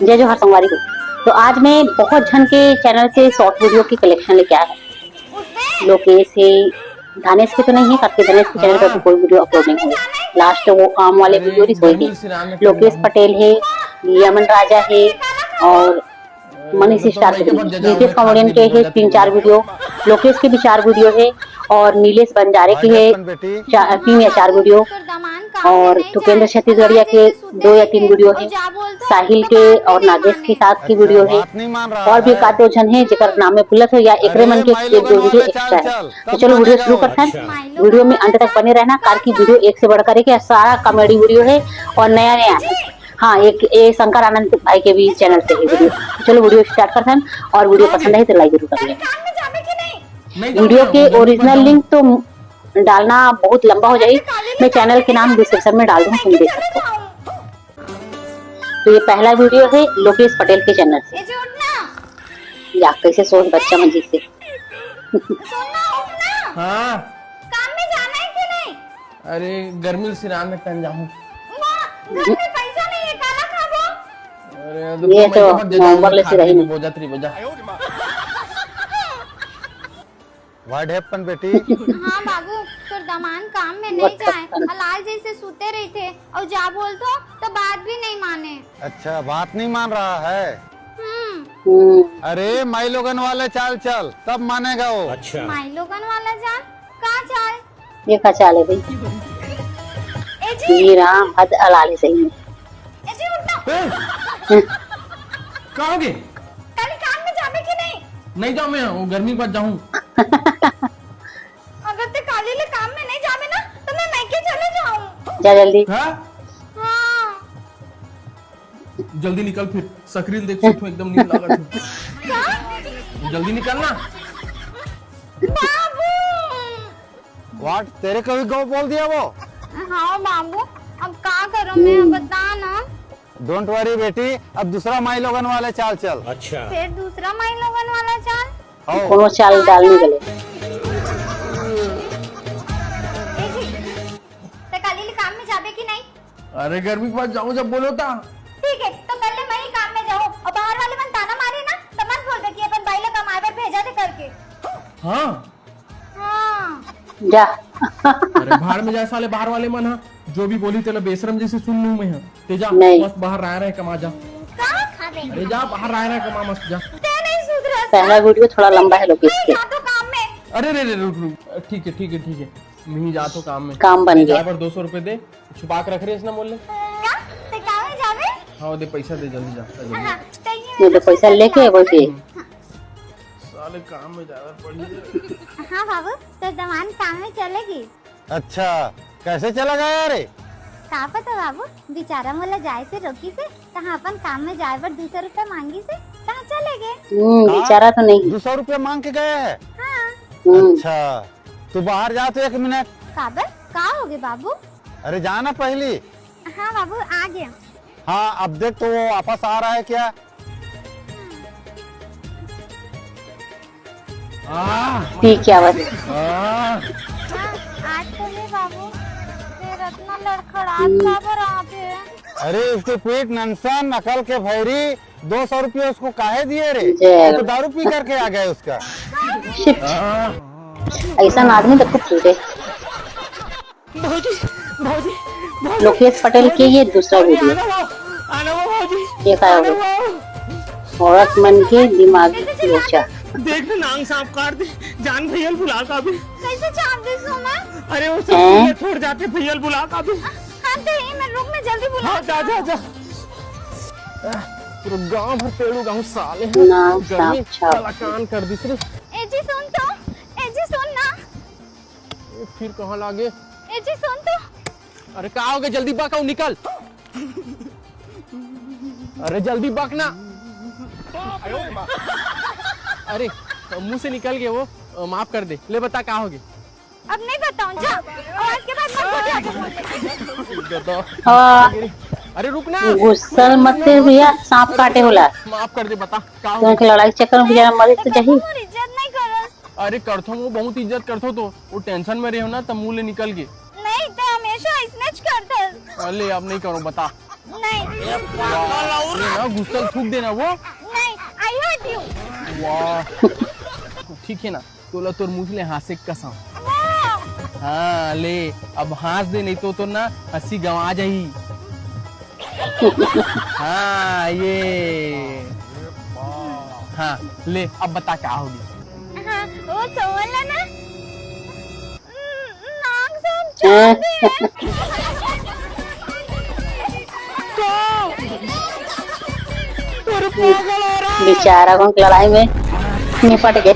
जय जो हर सोमवारी को। तो आज मैं बहुत जन के चैनल से शॉर्ट वीडियो की कलेक्शन लेके आया है। लोकेश है, धनेश के तो नहीं है, करके धनेश के चैनल पर कोई वीडियो अपलोड नहीं हुआ। लास्ट वो आम वाले वीडियो ही सोई थी। लोकेश पटेल है, यमन राजा है और मनीष स्टार के नीतीश कॉमेडियन के है 3-4 वीडियो। लोकेश के भी 4 वीडियो है और नीलेश बंजारे की है 3 या 4 वीडियो और टुकेंद्र छत्तीसगढ़िया के 2 या 3 वीडियो है। साहिल के और नागेश के साथ की वीडियो है और भी एक आध जन है जेकर नाम में भूलत हो या एकरे मन के 1-2 वीडियो एक्स्ट्रा है। तो चलो वीडियो शुरू करते हैं। वीडियो में अंत तक बने रहना। कार की वीडियो एक से बढ़कर एक सारा कॉमेडी वीडियो है और नया नया है। हाँ, एक शंकर आनंद भाई के भी चैनल से है वीडियो। चलो वीडियो स्टार्ट करते हैं और वीडियो पसंद है तो लाइक जरूर कर लें। वीडियो के ओरिजिनल लिंक तो डालना बहुत लंबा हो जाए, मैं चैनल के नाम डिस्क्रिप्शन में डाल दूंगा, तुम देख सकते हो। तो ये पहला वीडियो है लोकेश पटेल के चैनल से। या कैसे सोच बच्चा मंजी से। हाँ, काम में जाना है कि नहीं? अरे गर्मी से रात में कहीं जाऊँ। घर में पैसा नहीं है, काला खाबो। अरे ये तो नवंबर ले से रही बोझा तरी बोझा। व्हाट हैपन बेटी? हाँ बाबू, तो दमान काम में नहीं जाए, हलाल जैसे सूते रही थे और जा बोल तो बात भी नहीं माने। अच्छा, बात नहीं मान रहा है। अरे माई लोगन वाले चाल चल तब मानेगा वो। अच्छा, माई लोगन वाला जान कहाँ चाल? ये का चाल है भाई? ए जी, ये राम हद अलाले सही में। ए जी उठो। कहाँ होगे? कल काम में जावे कि नहीं? नहीं जाऊँ मैं, वो गर्मी के बाद जाऊँ। अगर ते काली ले काम में नहीं जावे ना तो मैं मैके चले जाऊँ। जा जल्दी। हाँ? हाँ। जल्दी निकल फिर, स्क्रीन देख सकते हो एकदम नींद लगा था। क्या? जल्दी निकलना। बाबू। व्हाट, तेरे को भी गो बोल दिया वो? हाँ बाबू, अब क्या करूँ मैं, बता ना। डोंट वरी बेटी, अब दूसरा माई लोगन वाले चाल चल। अच्छा, फिर दूसरा माई लोगन वाला चाल? आओ। कोनो चाल डालने के लिए ए जी, ते काली ले काम में जावे कि नहीं? अरे गर्मी के बाद जाऊँ जब बोलो था। ठीक है, तो पहले मैं ही काम में जाऊँ और बाहर वाले मन ताना मारे ना तो मत बोल दे कि अपन भाई ले कमाए पर भेजा दे करके। हाँ, हाँ। जा। अरे बाहर में जाए साले बाहर वाले मन, हाँ जो भी बोली तेला बेशरम जैसे सुन लूँ मैं। हाँ ते जा, नहीं। मस्त बाहर रह कमा जा। कहाँ खावे? अरे जा बाहर रह कमा मस्त जा। ते नहीं सुधरा। पहला वीडियो थोड़ा लंबा है लोकेश के। जा तो काम में। अरे रे रे रुक रुक, ठीक है मैं ही जा तो काम में। काम बन गया। पर 200 रुपए दे, छुपा के रख रहे इसने बोले। क्या? ते काम में जावे? हाँ दे पैसा दे, जल्दी जा जल्दी। हाँ, ते ये तो पैसा लेके वैसे साले काम में ज्यादा पड़ी। हाँ बाबू, तो दमान काम में चलेगी। अच्छा, कैसे चला गया रे? का पता बाबू, बेचारा मोला जाए से रोकी से कहाँ अपन काम में जाए पर 200 रुपए मांगी से कहाँ चले गए? बेचारा तो नहीं। 200 रुपया मांग के गया है? हाँ। अच्छा, तू बाहर जा तो 1 मिनट। काबर का हो गए बाबू? अरे जाना पहली। हाँ बाबू, आ गया। हाँ, अब देख तो वो वापस आ रहा है क्या? पी क्या बस। हाँ, आज तो ये बाबू फिर इतना लड़खड़ाहट काबर आते? अरे उसके पेट नंसन नकल के भैरी 200 रुपये उसको काहे दिए रे? जय। वो तो दारू पी करके आ गए उसका। ऐसा आदमी तो खूब छूटे। लोकेश पटेल के ये दूसरा वीडियो। ये क्या होगा? औरत मन के दिमाग लोचा। देख ना, नांग सांप काट दे, जान भैयल बुला का भी। कैसे चाप दे सोना? अरे वो सब छोड़ जाते, भैयल बुला का भी। हाँ तो ये मैं रुक में जल्दी बुला। हाँ जा। पूरा गांव भर पेड़ू गांव साले नांग सांप छाप। कान कर दी सिर्फ। ए जी सुन तो, ए जी सुन ना। फिर कहाँ लागे? ए जी सुन तो। अरे कहाँ हो गए, जल्दी बक निकल। अरे जल्दी बक ना। अरे मुंह से निकल गए वो, माफ कर दे। ले बता कहाँ होगे? अब नहीं बताऊं, जा। और आज के बाद मत हाँ, अरे रुक ना, गुस्सा मत कर भैया, सांप काटे होला। माफ कर दे, बता कहाँ तुम होगे? के लड़ाई चक्कर में बेचारा मरे तो चाहिए। इज्जत नहीं करस। अरे करथो, वो बहुत इज्जत करथो तो वो टेंशन में रहो ना तो मुंह ले निकल गए। नहीं तो हमेशा इसने करता। अरे अब नहीं करो, बता। नहीं ये ना गुस्सा थूक देना वो। नहीं, आई हर्ट यू। वाह ठीक है ना, तोला तोर मुँह ले हंसे कसम। हाँ ले अब हंस दे, नहीं तो ना हंसी गंवा जाही। हाँ ये हाँ ले अब बता क्या होगी। हाँ, वो सोला ना नाक से हम छोड़ दिए। बेचारा कौन लड़ाई में निपट गए।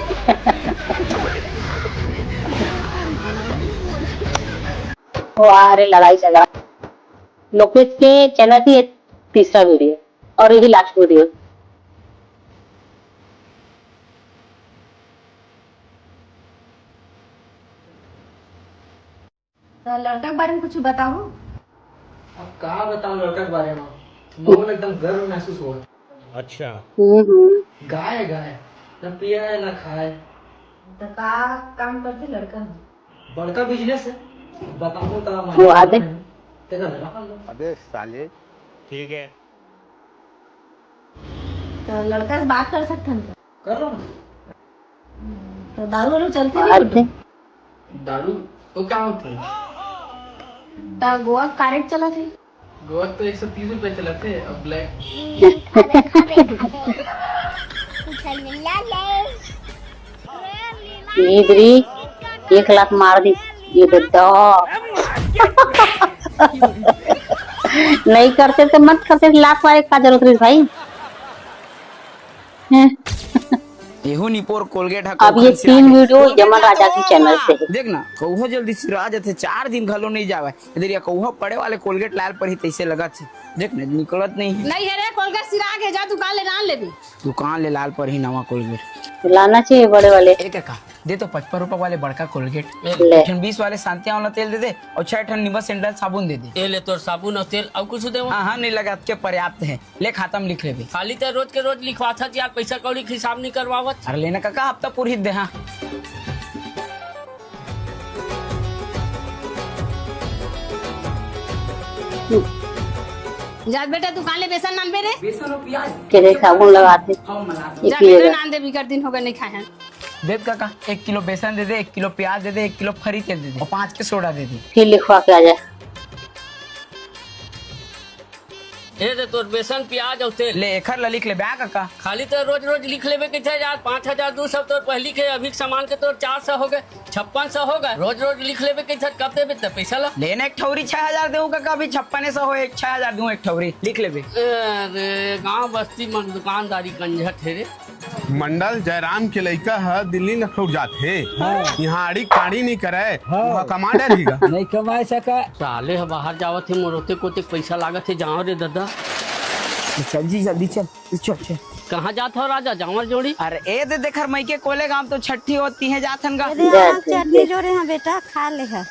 वो आ रहे लड़ाई झगड़ा। लोकेश के चैनल की ये तीसरा वीडियो और यही लास्ट वीडियो। तो लड़का के बारे में कुछ बताओ। अब कहाँ बताऊं लड़का के बारे में, माहौल एकदम गर्व महसूस हुआ। अच्छा गाय है गाय, न पिया है न खाए। तो का काम करते लड़का? बड़का बिजनेस है, बताऊं तो वो आदे अबे साले ठीक है। तो लड़का से बात कर सकते हैं? कर लो ना। तो दारू वारू चलती आते नहीं? दारू तो क्या होती है? तो गोवा कारेट चला थे? गोवा तो 130 रुपए चला थे, अब ब्लैक। इधरी 1 लाख मार दी ये तो। नहीं करते तो मत करते, लाख वाले का जरूरत है भाई। एहो निपोर कोलगेट अब ये 3 वीडियो यमन राजा की चैनल से है। देखना कौहो जल्दी सिरा जाते, 4 दिन घलो नहीं जावे इधर। या कौहो पड़े वाले कोलगेट लाल पर ही तैसे लगत है। देखना निकलत नहीं है। नहीं है रे, कोलगेट सिरा के जा दुकान ले नान ले भी। दुकान ले लाल पर ही नवा कोलगेट लाना चाहिए बड़े वाले। एक का दे तो 55 रुपए वाले बड़का कोलगेट, ले। 20 वाले शांतिया वाला तेल दे दे और 6 निम्बा सैंडल साबुन दे दे। ये ले तो साबुन और तेल और कुछ दे। हाँ नहीं लगा के पर्याप्त है। ले खाता में लिख ले भी। खाली तो रोज के रोज लिखवा था यार, पैसा कौड़ी के हिसाब नहीं करवावत। अरे लेना काका हफ्ता पूरी दे। हाँ जा बेटा दुकान ले बेसन नान बे रे। बेसन और प्याज के साबुन लगाते एक जा ही बेटा जगह। नान दे, बिकर दिन हो गए नहीं खाए हैं। देख काका 1 किलो बेसन दे दे, 1 किलो प्याज दे दे, 1 किलो खरी तेल दे दे और 5 के सोडा दे दे। फिर लिखवा के आ जाए। ये दे तो बेसन प्याज और तेल। ले एखर ला लिख ले बा काका। खाली तो रोज रोज लिख लेवे के थे यार। 5200 तो पहली के अभी सामान के तो 400 हो गए, 5600 हो गए। रोज रोज लिख लेवे के थे, कब देवे तो पैसा ला। लेना एक ठौरी 6000 देऊ काका, अभी 5600 हो, 6000 दूं एक ठौरी लिख ले बे। अरे गांव बस्ती में दुकानदारी कंझट है रे। मंडल जयराम के लड़का है, दिल्ली नखलौट जाते यहाँ आड़ी काड़ी नहीं करे, वहाँ कमांडर ही गा। नहीं कमा सका साले ह बाहर जावत थे, मोरोते कोते पैसा लागत है। जाओ रे दादा। चल जी जल्दी चल चल चल। कहाँ जात हो राजा जावर जोड़ी? अरे ए दे देखर मई के कोले गांव तो छठी होती है जाथन गा। चटनी जोड़े हैं बेटा, खा ले है।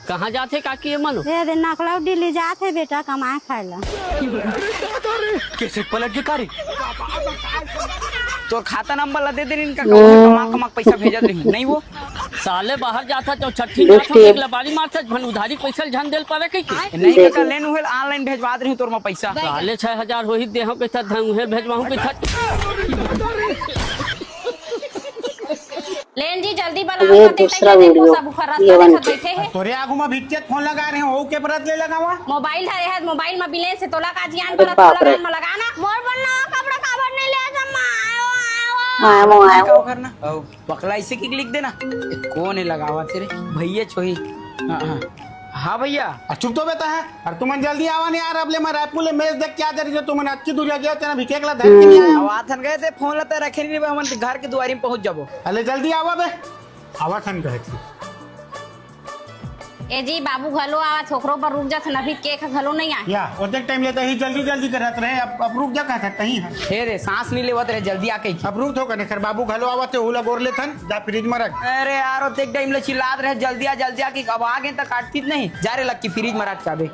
कहाँ जाते काकी ये मनो? रे नकलौ दिल्ली जाते बेटा, कमाए खाए ला। कैसे पलट के कारी तो खाता नंबर ला दे दे इनका, कमा कमा पैसा भेजत रही नहीं वो। साले बाहर जाता तो छठी जाता बारी मारता भन उधारी पैसा झन देल पावे कई के। नहीं काका लेन हुए ऑनलाइन भेजवा दे रही तोर में पैसा। साले 6000 होही दे हम पैसा धन उहे भेजवाहू पैसा। लेन जी जल्दी ये दूसरा वीडियो ये बन बैठे हैं। तोरे आगू में भिच्चेत फोन लगा रहे हो के परत ले लगावा। मोबाइल धरे है, मोबाइल में बिले से तोला का जियान अरे पर बाप रे। में लगाना। मोर बनना कपड़ा काबर नहीं ले जम्मा आया वो आया वो। करना पकला इसे की लिख देना। कौन है लगावा तेरे भैया छोही। हाँ हाँ हाँ भैया। चुप तो बेटा है और तुमन जल्दी आवा नहीं यार। अब ले मैं रायपुर ले मैच देख के आ जा रही है, तुमन अच्छी दूरिया गया तेरा भिके के ला धर के नहीं आया। अब आथन गए थे फोन लता रखे नहीं बे, हमन घर के दुआरी में पहुंच जाबो। अरे जल्दी आवा बे। आवा खन कहे थी ए जी बाबू घलो आवा, छोकरो पर रुक जा न भी केक घलो नहीं आ। या ओते टाइम लेते ही जल्दी जल्दी करत रहे। अब रुक जा कहता कहीं है। हे रे सांस नहीं लेवत रहे जल्दी आके। अब रुक तो कने कर बाबू घलो आवा ते हुला गोर ले थन जा फ्रिज में रख। अरे यार ओते एक टाइम ले चिल्लात रहे जल्दी आ कि अब आ गए तक काटती नहीं जा रे लग की फ्रिज में रख चाबे।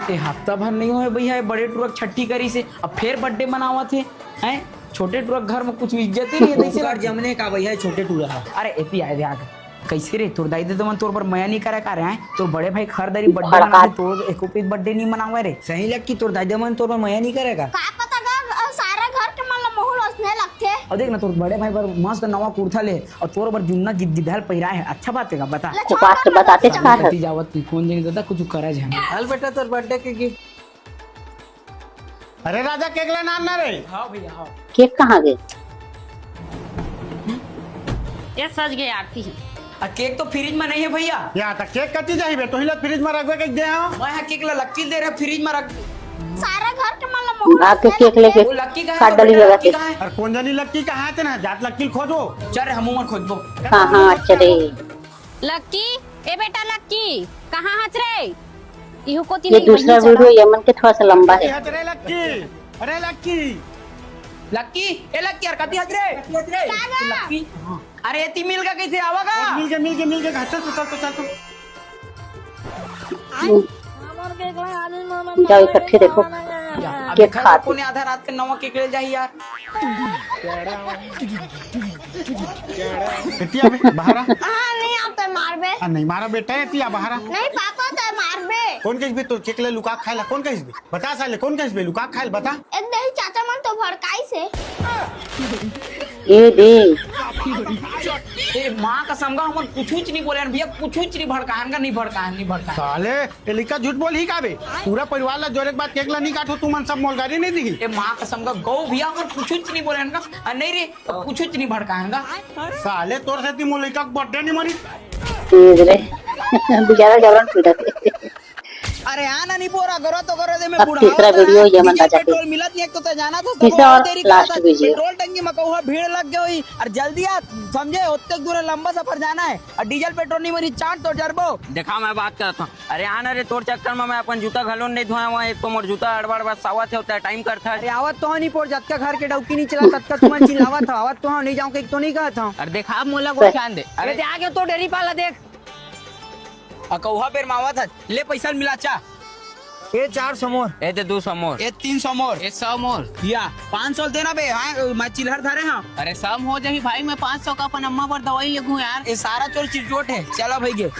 ए हफ्ता भर नहीं हुए भैया बड़े ट्रक छठी करी से अब फिर बर्थडे मनावा थे हैं। छोटे ट्रक घर में कुछ इज्जत ही नहीं है। जमने का भैया छोटे टूरा। अरे एपी आए थे आगे कैसे रे तोर दाई तो मन तोर पर मया नहीं करे का रे हैं तोर बड़े भाई खरदारी बर्थडे भड़का- मना तोर एको पीस बर्थडे नहीं मनावे रे सही लग कि तोर दाई मन तोर पर मया नहीं करेगा का पता गा सारा घर के मन मोहल असने लगथे। और देख ना तोर बड़े भाई पर मस्त नवा कुर्ता ले और तोर पर जुन्ना गिद्दल पहिरा है अच्छा बात है का बता तो बात तो बताते छा है। कति जावत तू फोन देने दादा कुछ करे जा हाल बेटा तोर बर्थडे के गिफ्ट अरे राजा केक लेना आना रे। हां भैया हां केक कहाँ गए? ये सज गए आरती है। आ केक तो फ्रिज में नहीं है भैया यहाँ तक केक कती चाहिए तो हिला फ्रिज में रखबे के दे आओ। मैं यहाँ केक ला लक्की दे रहा फ्रिज में रख सारा घर के मन मोहल भाग के केक लेके वो लक्की का काट डाली जगह पे। और कौन जानी लक्की कहाँ है ना जात लक्की खोजो। चल हम मन खोजबो हाँ हाँ अच्छा रे। लक्की ए बेटा लक्की कहाँ हंस रे? इहु को ये दूसरा वीडियो यमन के थोड़ा सा लंबा है। अरे लक्की अरे लक्की लक्की ए लक्की यार कति हज रे लक्की अरे ती मिल का कैसे आवागा मिल के चल तो जाओ इकट्ठे देखो केक खाते। कोने आधा रात के नवा केक ले जाई यार एतिया बे बाहरा हां नहीं आता मारबे नहीं मारा बेटा एतिया बाहरा नहीं पापा तो मारबे कौन कहिस बे तो केक ले लुका खाइला कौन कहिस बे बता साले कौन कहिस बे लुका खाइल बता। एक दही चाचा मन तो भड़काई से ये दे ए मां का समगा हम कुछ नहीं बोले भैया कुछ नहीं भड़काहन का नहीं भड़काहन साले एलिका झूठ बोल ही का बे पूरा परिवार ला जोरे के बाद केक ला नहीं काटो तू मन सब मोलगारी नहीं दिखी। ए मां का समगा गौ भैया हम कुछ नहीं बोले का नहीं रे कुछ नहीं भड़काहन का साले तोर से ती मोलिका बर्थडे नहीं मरी तेज रे बेचारा जबरन पीटा थे। अरे आना नहीं बोरा करो दे में अब तीसरा वीडियो यमन राजा के पेट्रोल मिलत नहीं एक तो जाना था तीसरा और लास्ट वीडियो। पेट्रोल टंकी में कहूँ भीड़ लग गई और जल्दी आ समझे उतने दूर लंबा सफर जाना है और डीजल पेट्रोल नहीं मरी चाट तो जरबो देखा मैं बात करता हूँ। अरे आना रे तोर चक्कर में मैं अपन जूता घलोन नहीं धोया हुआ एक तो मोर जूता अड़बड़ बस सावत होता है टाइम करता है। अरे आवत तो नहीं पोड़ जब तक घर के डौकी नहीं चला तब तक तुम चिल्लावा था आवत तो नहीं जाऊँ तो नहीं कहा था अरे देखा मोला को ध्यान दे। अरे ते आगे तो डेरी पाला देख अकौहा पेर मावा था ले पैसा मिला चा ये 4 समोर ए दे 200 मोर ये 300 मोर ये 100 मोर या 500 देना बे हाँ मैं चिल्हर धारे हाँ अरे सब हो जाही भाई मैं 500 का अपन अम्मा पर दवाई लिखूं यार। ये सारा चोर चिरचोट है चला भाई गे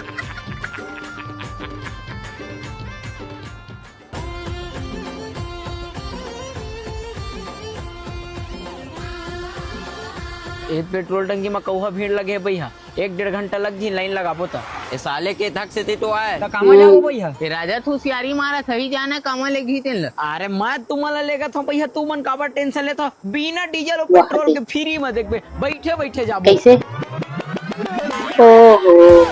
एक पेट्रोल टंकी में कौहा भीड़ लगे भैया 1-1.5 घंटा लग जी लाइन लगाबो तो ये साले के थक से तो आए कामा जाओ भैया ये राजा तू सियारी मारा सही जाना कमा ले घी तेल। अरे मैं तुम्हारा लेगा था भैया तू मन काबर टेंशन लेता बिना डीजल और पेट्रोल के फ्री में देख बैठे बैठे जाबो कैसे? ओहो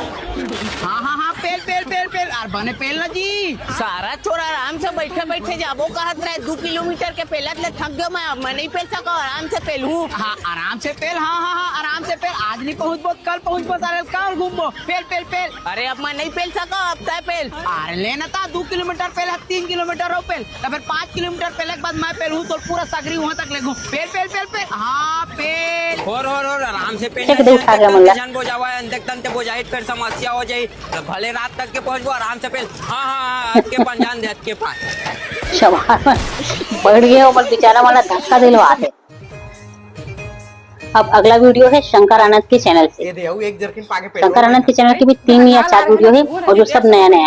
हाँ पेल और बने पेल ना जी सारा छोरा आराम से बैठे जाबो कहत रहे 2 किलोमीटर के पेलत ले थक गयो मैं नहीं पेल सको आराम से पेलहूं। हाँ आराम से पेल हाँ आराम से पेल आज नहीं पहुंचबो कल पहुंचबो सारे कल घूमबो पेल अरे अब मैं नहीं पेल सको अब तय पेल अरे लेना था 2 किलोमीटर पेल 3 किलोमीटर हो पेल तो फिर 5 किलोमीटर पेले के बाद मैं पेलहूं तो पूरा सगरी वहां तक ले पेल हाँ पेल और आराम से पेल एक दिन खा गया मुल्ला। जान बोझावा अंदर तंते बोझाई फिर समस्या हो जाई तो भले रात तक के पहुंचबो आराम से पेल हाँ के पंजान दे के पास शबाश बढ़ गया और बेचारा वाला धक्का दिलवा दे। अब अगला वीडियो है शंकर आनंद के चैनल से। ये देखो एक जर्किन पाके शंकर आनंद के चैनल के भी 3 या 4 वीडियो है और जो सब नया है।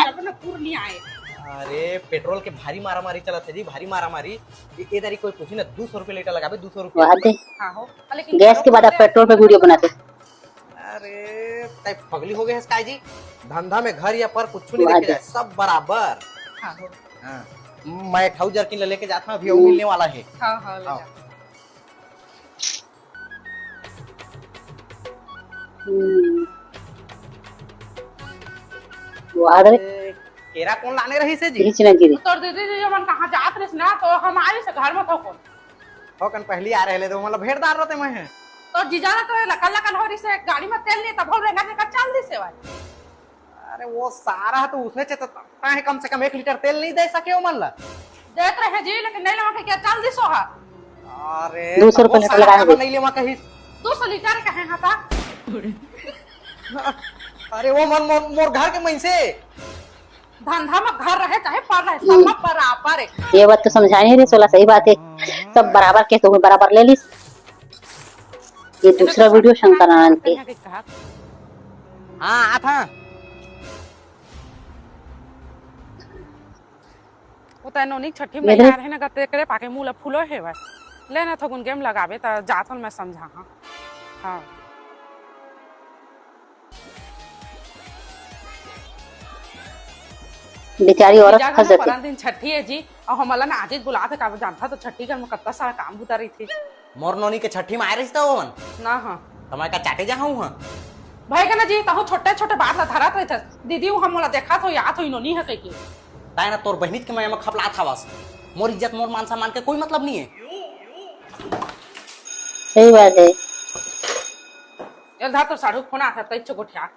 अरे पेट्रोल के भारी मारामारी चला थे जी भारी मारामारी ये दारी कोई पूछी ना 200 रुपए लीटर लगाबे 200 रुपए वहाँ दे गैस के बाद आप पेट्रोल पे वीडियो बनाते। अरे टाइप पगली हो गए है स्काई जी धंधा में घर या पर कुछ नहीं देखे जाए सब बराबर। हाँ मैं 1000 जर्किन लेके जाता हूँ अभी वो मिलने वाला है। वहाँ दे केरा कौन लाने रही से जी खींच ना गिरे। तो दीदी जी जब कहाँ जात रही ना तो हमारे से घर में तो कौन हो कन पहली आ रहे तो मतलब भेड़दार रहते मैं है तो जीजाना तो लकल लकल हो रही से गाड़ी में तेल नहीं तब रेंगा का चल दी से भाई। अरे वो सारा तो उसने चेता है कम से कम 1 लीटर तेल नहीं दे सके वो मन ला देख रहे जी लेकिन नहीं लगा के क्या चल दी सोहा। अरे 200 रुपए लीटर लगा है नहीं लेवा कहीं 200 लीटर कहे हाथा अरे वो मन मोर घर के मई से धंधा में घर रहे चाहे पर रहे सब में बराबर है। ये बात तो समझानी रे सोला सही बात है सब बराबर के तो बराबर ले लीस। ये दूसरा वीडियो शंकर आनंद के हाँ आता वो तैनो निक छठी में यार है ना गते करे पाके मुला फूलो है भाई लेना थगुन गेम लगावे त जाथन मैं समझा हां हां बेचारी औरत फंस जाती। परान दिन छठी है जी और हमला ना आज बुलाते का जानता तो छठी घर में कितना सारा काम बुता रही थी मोर नोनी के छठी में आ रही था वो ना हां हमारे का चाटे जा हूं हां भाई का ना जी तहु छोटे छोटे बात ला धरत रही थे दीदी वो हमला देखा तो याद होई नोनी है कई ताई ना तोर बहनित के मैं खपला था बस मोर इज्जत मोर मान सम्मान के कोई मतलब नहीं है। सही बात है। ये धा तो साढ़ू फोन आता तई चोगठिया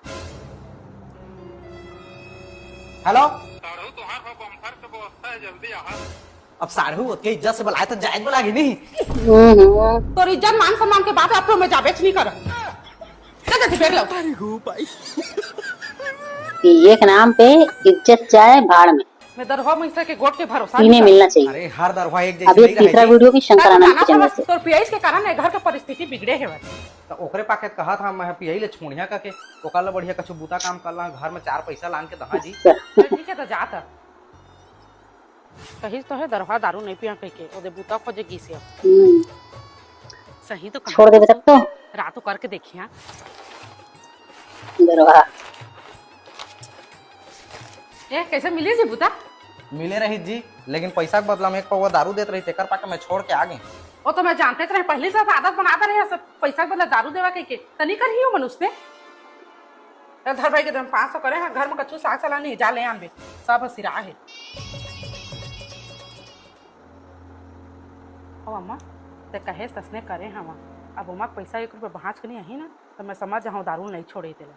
हेलो अब साढ़ू के इज्जत से बुलाए तो जायज बुलागी नहीं तो इज्जत मान सम्मान के बात आप में जाबेच नहीं कर क्या देख लो एक नाम पे इज्जत जाए भाड़ में, मैं दरवा में के गोट के भरोसा इन्हें मिलना चाहिए। अरे हर दरवा एक जैसे अभी नहीं तीसरा रहेगी। वीडियो भी शंकर आनंद के चैनल से। तो पीआई के कारण घर के परिस्थिति बिगड़े है तो ओकरे पाके कहा था मैं पियई ले छोड़िया का के ओकाला बढ़िया कछु बूता काम करला घर में 4 पैसा लान के दहा जी ठीक है तो जाता कहीं तो है दरवा दारू नहीं पिया कह के ओदे बूता खोजे गीसे सही तो छोड़ देवे तब तो रातों करके देखिया दरवा ए कैसे मिली जी बूता मिले रही जी लेकिन पैसा के बदला में एक पौवा दारू देत रही तेकर पाके मैं छोड़ के आ गई। वो तो मैं जानते रहे पहले से आदत बनाता रहे सब पैसा के बदला दारू देवा के तनी कर ही हो मनुष्य ने धर भाई के दम 500 करे हैं घर में कछु साग सला नहीं जा ले आंबे सब सिरा है ओ अम्मा ते कहे तसने करे हम अब उमा पैसा 1 रुपया बहाच के नहीं आई ना तो मैं समझ जाऊं दारू नहीं छोड़े तेरे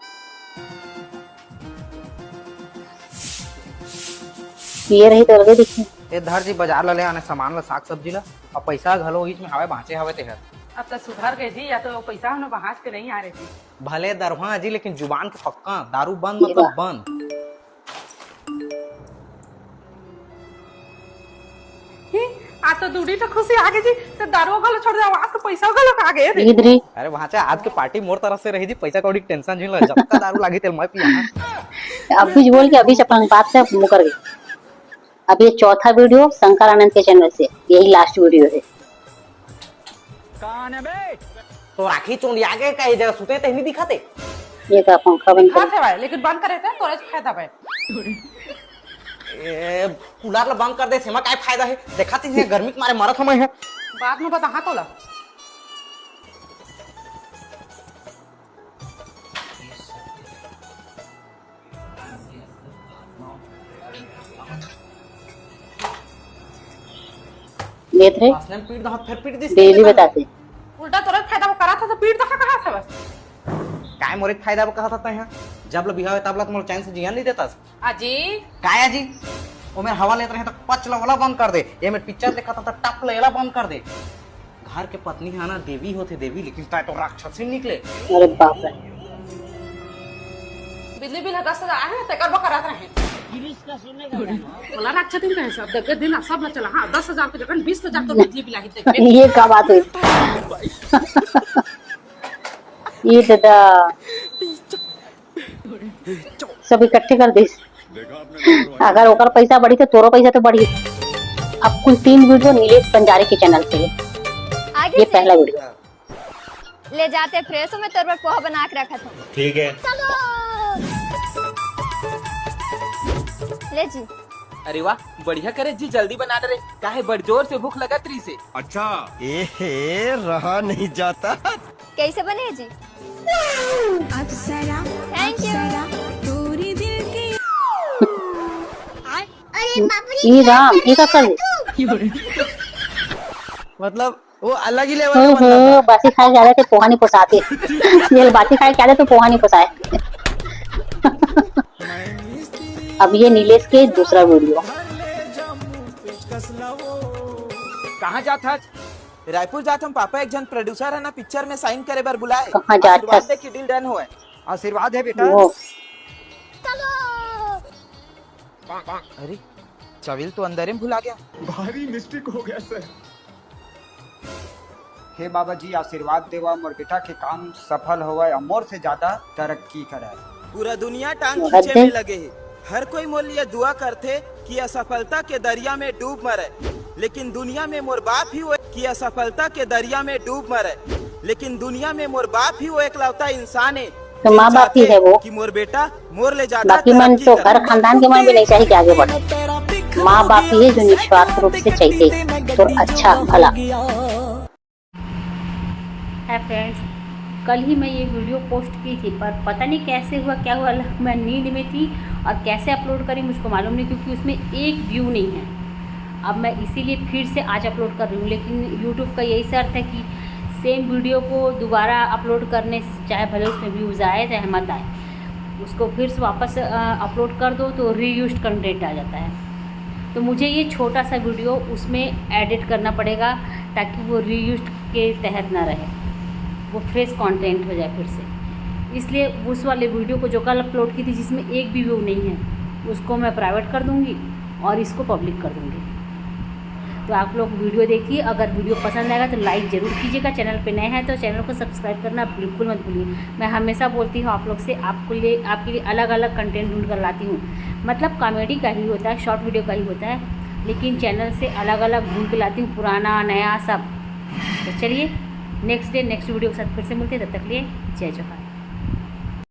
ये रही तो लगे दिखी ए धर जी बाजार ले आने सामान ला साग सब्जी ला और पैसा घलो बीच में हवे बाँचे हवे ते हर अब तो सुधर गए जी या तो पैसा हम बहाच के नहीं आ रहे थे भले दरवा जी लेकिन जुबान के पक्का दारू बंद मतलब बंद। आ तो दूरी तो खुशी आ गई जी तो दारू गलो छोड़ दे आवाज तो पैसा गलो आ गए थे इधर ही अरे वहां से आज के पार्टी मोर तरफ से रही थी पैसा कौड़ी टेंशन नहीं ला जब तक दारू लागी तेल मैं पिया अभी बोल के अभी अपन बात से मुकर गए। अब ये चौथा वीडियो शंकर आनंद के चैनल से, यही लास्ट वीडियो है। तो राखी चोंडी आगे कई जगह सुते ते नहीं दिखाते ये का पंखा बंद कर थे भाई लेकिन बंद करे थे तो फायदा भाई ए कूलर ला बंद कर दे सेमा काय फायदा है देखा थी गर्मी के मारे मरत हम है बाद में बता तो ला देख रहे असलन पीट दहा फिर पीट दिस डेली बताते उल्टा तुरंत फायदा करा था तो पीठ दखा कहा था बस काय मोरे फायदा कहा था यहाँ जब लो बिहाव तब ला तुम चैन से जियान नहीं देता अजी काय जी ओ मेरे हवा लेते रहे तो पच वाला बंद कर दे ये मैं पिक्चर देखा था तो टप लेला बंद कर दे घर के पत्नी है ना देवी होते देवी लेकिन ताय तो राक्षस ही निकले। अरे बाप रे बिजली बिल 10,000 आए हैं तेकर वो कराते रहे बोला राक्षस दिन कहे सब देख दिन सब ना चला हां 10,000 के जगह 20,000 तो बिजली बिल आई देख ये क्या बात हुई ये दादा सब इकट्ठे कर दे अगर ओकर पैसा बढ़ी तो तोरो पैसा तो बढ़ी। अब कुल 3 वीडियो नीलेश पंजारी के चैनल से है। ये पहला वीडियो ले जाते फ्रेश में तेरे पर पोहा बना के रखा था ठीक है चलो ले जी अरे वाह बढ़िया करे जी जल्दी बना दे काहे बड़ जोर से भूख लगा त्री से अच्छा रहा नहीं जाता कैसे बने जी थैंक यू ये राम ये का कर मतलब वो अलग ही लेवल हो बासी खाए ज्यादा थे पोहा नहीं पोसाते ये बासी खाए ज्यादा तो पोहा नहीं पोसाए। अब ये नीलेश के दूसरा वीडियो कहाँ जाता रायपुर जाता हम पापा एक जन प्रोड्यूसर है ना पिक्चर में साइन करे बार बुलाए कहाँ जाता की डील डन हुआ आशीर्वाद है बेटा वो अरे चविल तो अंदर ही भुला गया भारी मिस्टेक हो गया सर। हे बाबा जी आशीर्वाद देवा मोर बेटा के काम सफल होवे और मोर से ज्यादा तरक्की करे। पूरा दुनिया टांग बहुत खींचे में देर। लगे है। हर कोई मोल ये दुआ करते कि असफलता के दरिया में डूब मरे, लेकिन दुनिया में मोर बाप ही वो कि असफलता के दरिया में डूब मरे, लेकिन दुनिया में मोर बाप ही वो एकलौता इंसान है तो माँ बाप ही है वो। कि मोर बेटा मोर ले ज्यादा बाकी मन तरक्की तो करे। घर खानदान के मन भी नहीं चाहिए कि आगे बढ़े। माँ बाप ही है जो निस्वार्थ रूप से चाहिए तो अच्छा भला। हाय फ्रेंड्स, कल ही मैं ये वीडियो पोस्ट की थी पर पता नहीं कैसे हुआ क्या हुआ, मैं नींद में थी और कैसे अपलोड करी मुझको मालूम नहीं, क्योंकि उसमें एक व्यू नहीं है। अब मैं इसीलिए फिर से आज अपलोड कर रही हूँ, लेकिन यूट्यूब का यही शर्त है कि सेम वीडियो को दोबारा अपलोड करने से चाहे भले उसमें व्यूज़ आए चाहे मत आए, उसको फिर से वापस अपलोड कर दो तो रीयूज्ड कंटेंट आ जाता है। तो मुझे ये छोटा सा वीडियो उसमें एडिट करना पड़ेगा ताकि वो रीयूज्ड के तहत ना रहे, वो फ्रेश कंटेंट हो जाए फिर से। इसलिए उस वाले वीडियो को जो कल अपलोड की थी जिसमें एक भी व्यू नहीं है, उसको मैं प्राइवेट कर दूँगी और इसको पब्लिक कर दूँगी। तो आप लोग वीडियो देखिए, अगर वीडियो पसंद आएगा तो लाइक ज़रूर कीजिएगा। चैनल पे नए हैं तो चैनल को सब्सक्राइब करना बिल्कुल मत भूलिए। मैं हमेशा बोलती हूँ आप लोग से, आपके लिए अलग अलग कंटेंट ढूंढ कर लाती हूँ। मतलब कॉमेडी का ही होता है, शॉर्ट वीडियो का ही होता है, लेकिन चैनल से अलग अलग ढूंढ के लाती हूँ, पुराना नया सब। तो चलिए नेक्स्ट वीडियो के साथ फिर से मिलते हैं, तब तक लिए जय जोहार।